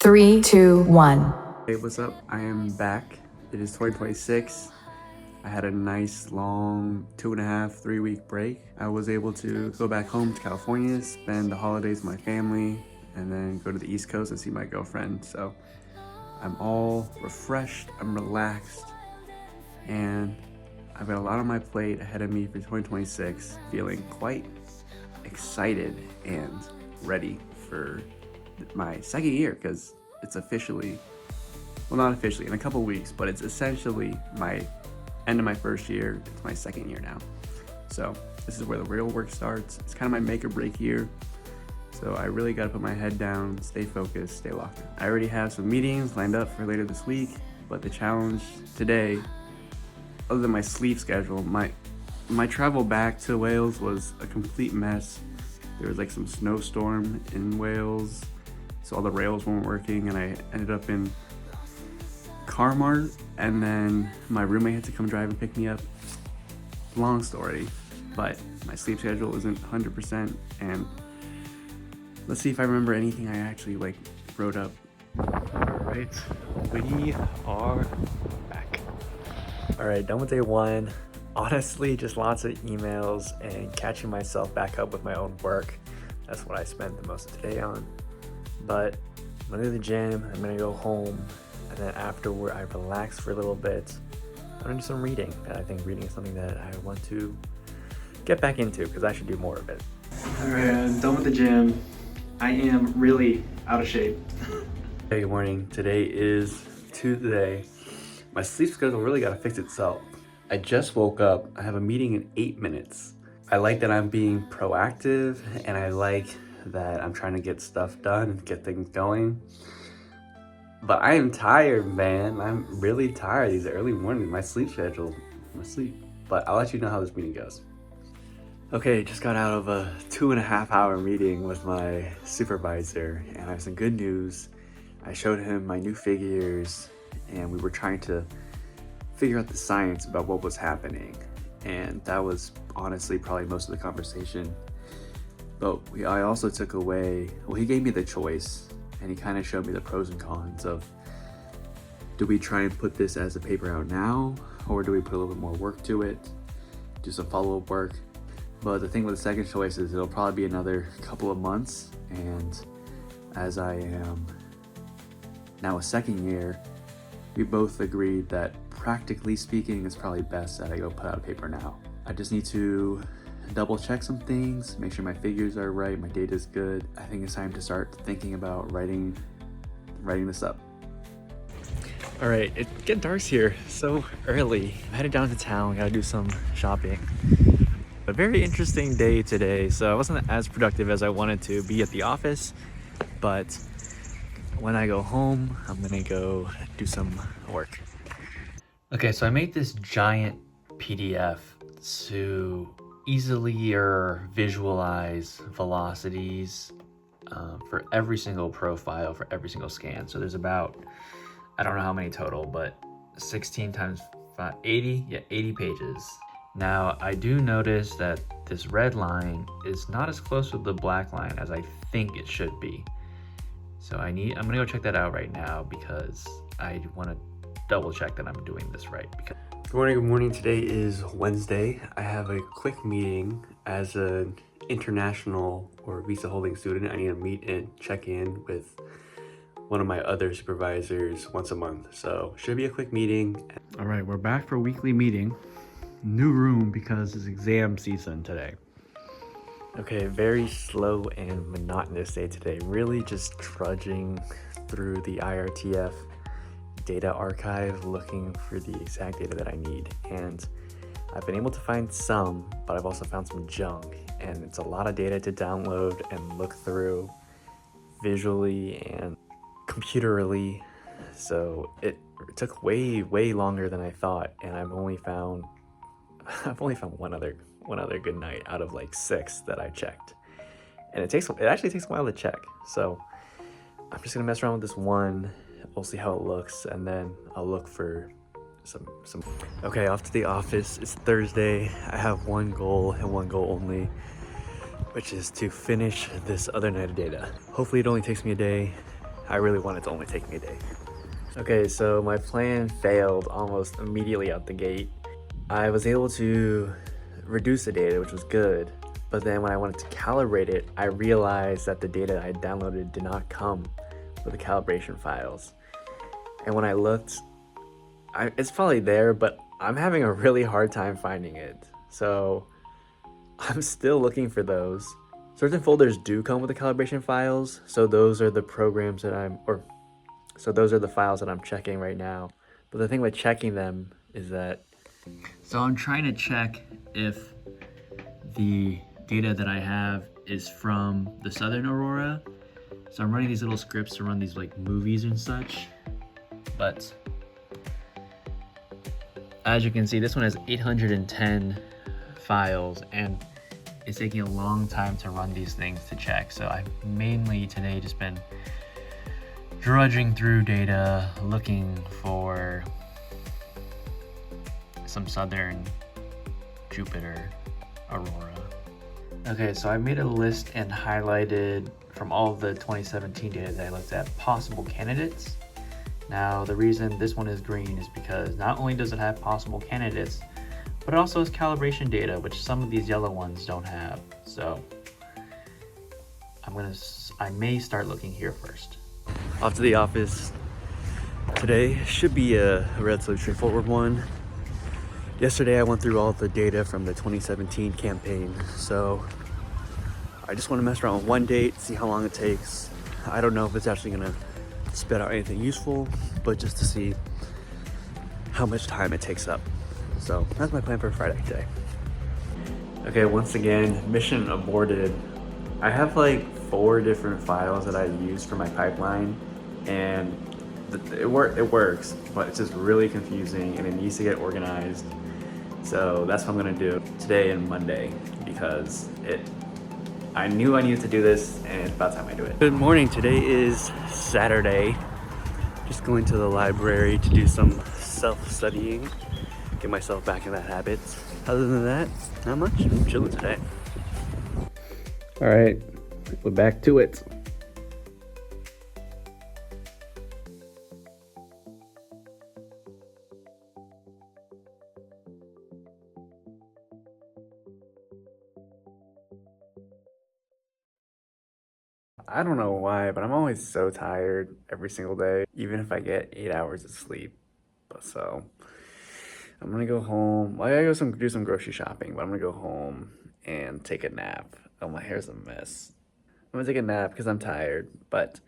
Three, two, one. Hey, what's up? I am back. It is 2026. I had a nice long 2.5, 3 week break. I was able to go back home to California, spend the holidays with my family, and then go to the East Coast and see my girlfriend. So I'm all refreshed, I'm relaxed, and I've got a lot on my plate ahead of me for 2026, feeling quite excited and ready for my second year because it's officially, well, not officially, in a couple weeks, but it's essentially my end of my first year. It's my second year now. So this is where the real work starts. It's kind of my make or break year. So I really got to put my head down, stay focused, stay locked in. I already have some meetings lined up for later this week, but the challenge today, other than my sleep schedule, my travel back to Wales was a complete mess. There was like some snowstorm in Wales, so all the rails weren't working, and I ended up in Carmart, and then my roommate had to come drive and pick me up. Long story, but my sleep schedule isn't 100%, and let's see if I remember anything I actually wrote up. Alright, we are back. Alright, done with day one. Honestly, just lots of emails and catching myself back up with my own work. That's what I spent the most of today on. But I'm gonna go to the gym, I'm gonna go home, and then afterward I relax for a little bit. I'm gonna do some reading. I think reading is something that I want to get back into because I should do more of it. Alright, I'm done with the gym. I am really out of shape. Hey, good morning. Today is Tuesday. My sleep schedule really gotta fix itself. I just woke up. I have a meeting in 8 minutes. I like that I'm being proactive, and I like that I'm trying to get stuff done and get things going. But I am tired, man. I'm really tired. These early mornings, my sleep schedule, But I'll let you know how this meeting goes. Okay, just got out of a 2.5 hour meeting with my supervisor, and I have some good news. I showed him my new figures, and we were trying to figure out the science about what was happening. And that was honestly probably most of the conversation. But I also took away, well, he gave me the choice, and he kind of showed me the pros and cons of, do we try and put this as a paper out now, or do we put a little bit more work to it, do some follow-up work? But the thing with the second choice is it'll probably be another couple of months, and as I am now a second year, we both agreed that practically speaking, it's probably best that I go put out a paper now. I just need to double check some things, make sure my figures are right, my data's good. I think it's time to start thinking about writing this up. All right, it's getting dark here so early. I'm headed down to town, gotta do some shopping. A very interesting day today, so I wasn't as productive as I wanted to be at the office, but when I go home, I'm gonna go do some work. Okay, so I made this giant PDF to easily visualize velocities for every single profile, for every single scan. So there's about, I don't know how many total, but 16 times 5, 80? Yeah, 80 pages. Now, I do notice that this red line is not as close with the black line as I think it should be. So I'm gonna go check that out right now because I wanna double check that I'm doing this right. Good morning. Today is Wednesday. I have a quick meeting as an international or visa holding student. I need to meet and check in with one of my other supervisors once a month. So should be a quick meeting. All right, we're back for a weekly meeting. New room because it's exam season today. Okay, very slow and monotonous day today. Really just trudging through the IRTF data archive looking for the exact data that I need. And I've been able to find some, but I've also found some junk. And it's a lot of data to download and look through visually and computerally. So it took way longer than I thought, and I've only found one other good night out of like 6 that I checked. And it actually takes a while to check. So I'm just gonna mess around with this one. We'll see how it looks, and then I'll look for some. Okay, off to the office. It's Thursday. I have one goal and one goal only, which is to finish this other night of data. Hopefully it only takes me a day. I really want it to only take me a day. Okay, so my plan failed almost immediately out the gate. I was able to reduce the data, which was good, but then when I wanted to calibrate it, I realized that the data I downloaded did not come with the calibration files. And when I looked, it's probably there, but I'm having a really hard time finding it. So I'm still looking for those. Certain folders do come with the calibration files, so those are the programs that so those are the files that I'm checking right now. But the thing with checking them is that, so I'm trying to check if the data that I have is from the Southern Aurora. So I'm running these little scripts to run these like movies and such. But as you can see, this one has 810 files and it's taking a long time to run these things to check. So I've mainly today just been drudging through data, looking for some Southern Jupiter Aurora. Okay, so I made a list and highlighted from all of the 2017 data that I looked at possible candidates. Now, the reason this one is green is because not only does it have possible candidates, but it also has calibration data, which some of these yellow ones don't have. So I may start looking here first. Off to the office. Today should be a relatively straightforward one. Yesterday I went through all the data from the 2017 campaign, so I just want to mess around with one date, see how long it takes. I don't know if it's actually gonna spit out anything useful, but just to see how much time it takes up. So that's my plan for Friday today. Okay, once again, mission aborted. I have like 4 different files that I use for my pipeline, and it works, but it's just really confusing and it needs to get organized. So that's what I'm gonna do today and Monday, because I knew I needed to do this and it's about time I do it. Good morning, today is Saturday. Just going to the library to do some self-studying, get myself back in that habit. Other than that, not much, I'm chilling today. All right, we're back to it. I don't know why, but I'm always so tired every single day, even if I get 8 hours of sleep. So I'm gonna go home. I gotta go do some grocery shopping, but I'm gonna go home and take a nap. Oh, my hair's a mess. I'm gonna take a nap because I'm tired. But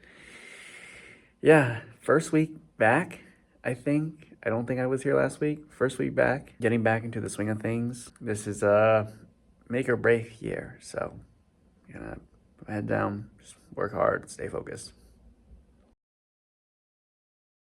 yeah, first week back, I think. I don't think I was here last week. First week back, getting back into the swing of things. This is a make or break year, so I'm gonna head down, just work hard, stay focused.